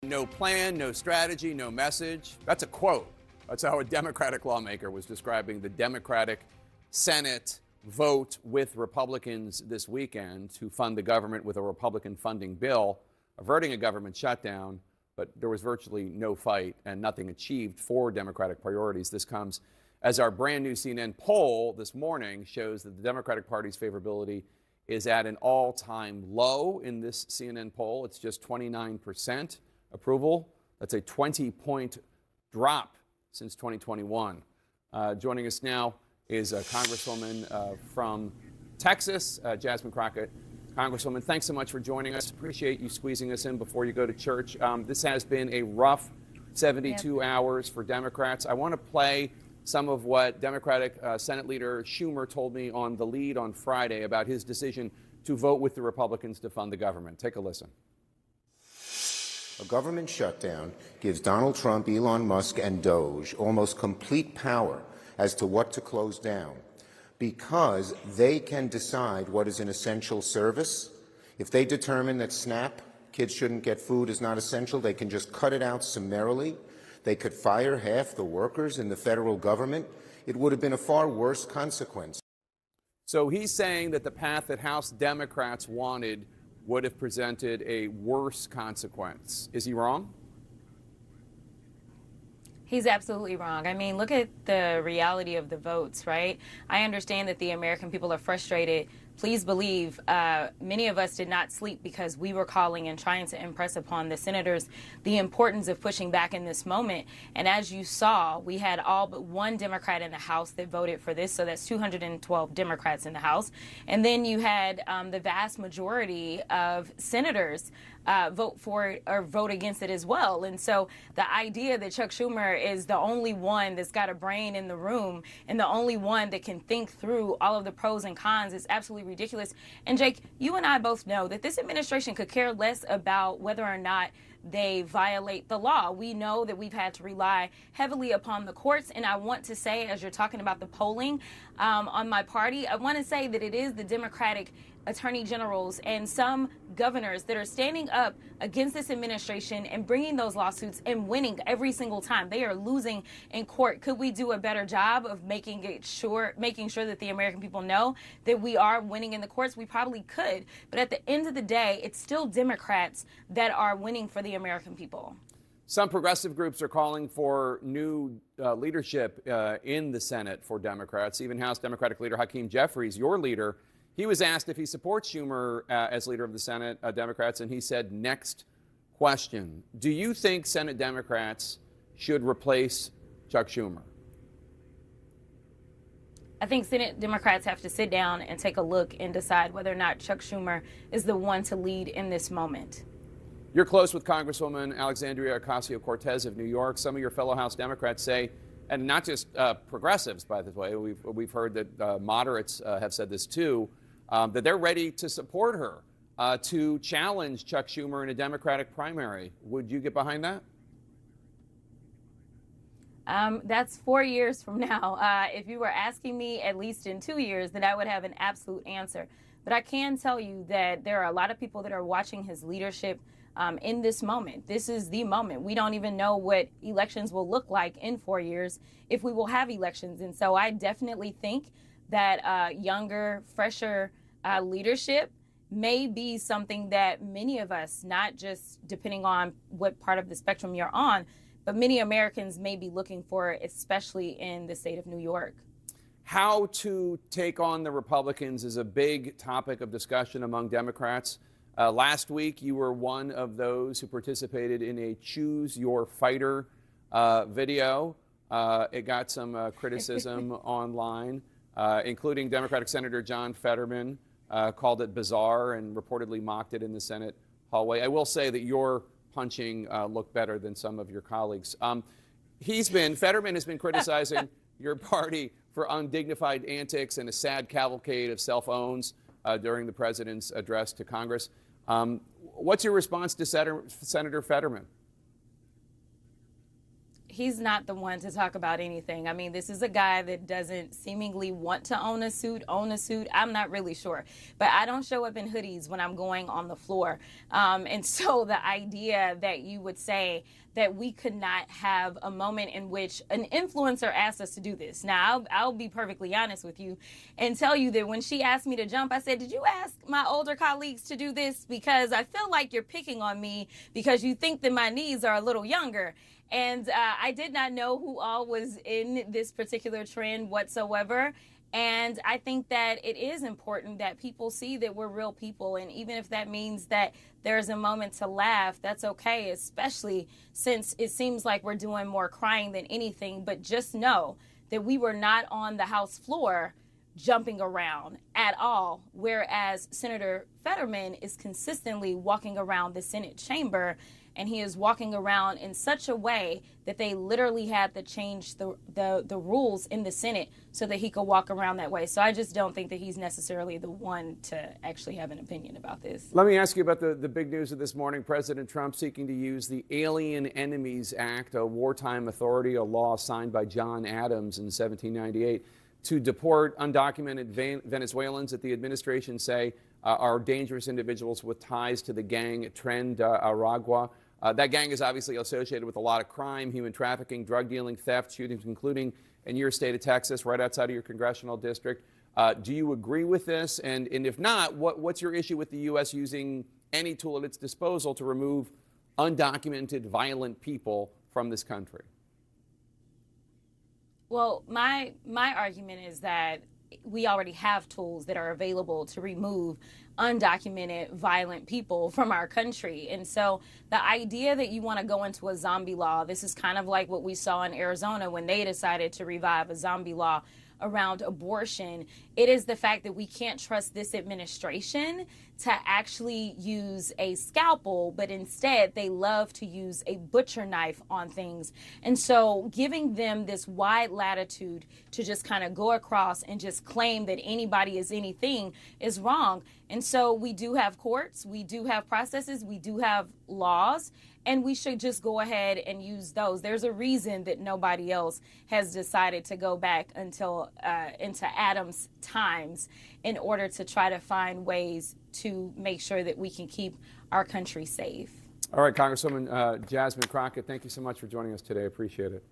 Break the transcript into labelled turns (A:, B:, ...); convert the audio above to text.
A: No plan, no strategy, no message. That's a quote. That's how a Democratic lawmaker was describing the Democratic Senate vote with Republicans this weekend to fund the government with a Republican funding bill, averting a government shutdown. But there was virtually no fight and nothing achieved for Democratic priorities. This comes as our brand new CNN poll this morning shows that the Democratic Party's favorability is at an all-time low in this CNN poll. It's just 29% approval. That's a 20-point drop since 2021. Joining us now is a Congresswoman from Texas, Jasmine Crockett. Congresswoman, thanks so much for joining us. Appreciate you squeezing us in before you go to church. This has been a rough 72 hours for Democrats. I want to play some of what Democratic Senate Leader Schumer told me on The Lead on Friday about his decision to vote with the Republicans to fund the government. Take a listen.
B: A government shutdown gives Donald Trump, Elon Musk, and Doge almost complete power as to what to close down, because they can decide what is an essential service. If they determine that SNAP, kids shouldn't get food, is not essential, they can just cut it out summarily. They could fire half the workers in the federal government. It would have been a far worse consequence.
A: So he's saying that the path that House Democrats wanted would have presented a worse consequence. Is he wrong?
C: He's absolutely wrong. I mean, look at the reality of the votes, right? I understand that the American people are frustrated. Please believe many of us did not sleep because we were calling and trying to impress upon the senators the importance of pushing back in this moment. And as you saw, we had all but one Democrat in the House that voted for this. So that's 212 Democrats in the House. And then you had the vast majority of senators vote for it or vote against it as well. And so the idea that Chuck Schumer is the only one that's got a brain in the room and the only one that can think through all of the pros and cons is absolutely ridiculous. And Jake, you and I both know that this administration could care less about whether or not they violate the law. We know that we've had to rely heavily upon the courts. And I want to say, as you're talking about the polling on my party, I want to say that it is the Democratic attorney generals and some governors that are standing up against this administration and bringing those lawsuits and winning every single time. They are losing in court. Could we do a better job of making sure that the American people know that we are winning in the courts? We probably could. But at the end of the day, it's still Democrats that are winning for the American people.
A: Some progressive groups are calling for new leadership in the Senate for Democrats. Even House Democratic leader Hakeem Jeffries, your leader, he was asked if he supports Schumer as leader of the Senate Democrats, and he said, next question. Do you think Senate Democrats should replace Chuck Schumer?
C: I think Senate Democrats have to sit down and take a look and decide whether or not Chuck Schumer is the one to lead in this moment.
A: You're close with Congresswoman Alexandria Ocasio-Cortez of New York. Some of your fellow House Democrats say, and not just progressives, by the way, we've heard that moderates have said this too, that they're ready to support her to challenge Chuck Schumer in a Democratic primary. Would you get behind that?
C: That's 4 years from now. If you were asking me at least in 2 years, then I would have an absolute answer. But I can tell you that there are a lot of people that are watching his leadership in this moment. This is the moment. We don't even know what elections will look like in 4 years if we will have elections. And so I definitely think that younger, fresher leadership may be something that many of us, not just depending on what part of the spectrum you're on, but many Americans may be looking for, especially in the state of New York.
A: How to take on the Republicans is a big topic of discussion among Democrats. Last week, you were one of those who participated in a Choose Your Fighter video. It got some criticism online, including Democratic Senator John Fetterman called it bizarre and reportedly mocked it in the Senate hallway. I will say that your punching looked better than some of your colleagues. Fetterman has been criticizing your party for undignified antics and a sad cavalcade of cell phones during the president's address to Congress. What's your response to Senator Fetterman?
C: he's not the one to talk about anything. I mean, this is a guy that doesn't seemingly want to own a suit. I'm not really sure. But I don't show up in hoodies when I'm going on the floor. And so the idea that you would say that we could not have a moment in which an influencer asked us to do this. Now, I'll be perfectly honest with you and tell you that when she asked me to jump, I said, did you ask my older colleagues to do this? Because I feel like you're picking on me because you think that my knees are a little younger. And I did not know who all was in this particular trend whatsoever. And I think that it is important that people see that we're real people. And even if that means that there's a moment to laugh, that's okay, especially since it seems like we're doing more crying than anything. But just know that we were not on the House floor jumping around at all, whereas Senator Fetterman is consistently walking around the Senate chamber, and he is walking around in such a way that they literally had to change the rules in the Senate so that he could walk around that way. So I just don't think that he's necessarily the one to actually have an opinion about this.
A: Let me ask you about the big news of this morning. President Trump seeking to use the Alien Enemies Act, a wartime authority, a law signed by John Adams in 1798, to deport undocumented Venezuelans that the administration say are dangerous individuals with ties to the gang Tren de Aragua. That gang is obviously associated with a lot of crime, human trafficking, drug dealing, theft, shootings, including in your state of Texas, right outside of your congressional district. Do you agree with this? And if not, what's your issue with the U.S. using any tool at its disposal to remove undocumented, violent people from this country?
C: Well, my argument is that we already have tools that are available to remove undocumented violent people from our country. And so the idea that you want to go into a zombie law, this is kind of like what we saw in Arizona when they decided to revive a zombie law around abortion. It is the fact that we can't trust this administration to actually use a scalpel, but instead they love to use a butcher knife on things. And so giving them this wide latitude to just kind of go across and just claim that anybody is anything is wrong. And so we do have courts, we do have processes, we do have laws, and we should just go ahead and use those. There's a reason that nobody else has decided to go back until into Adam's times in order to try to find ways to make sure that we can keep our country safe.
A: All right, Congresswoman Jasmine Crockett, thank you so much for joining us today. Appreciate it.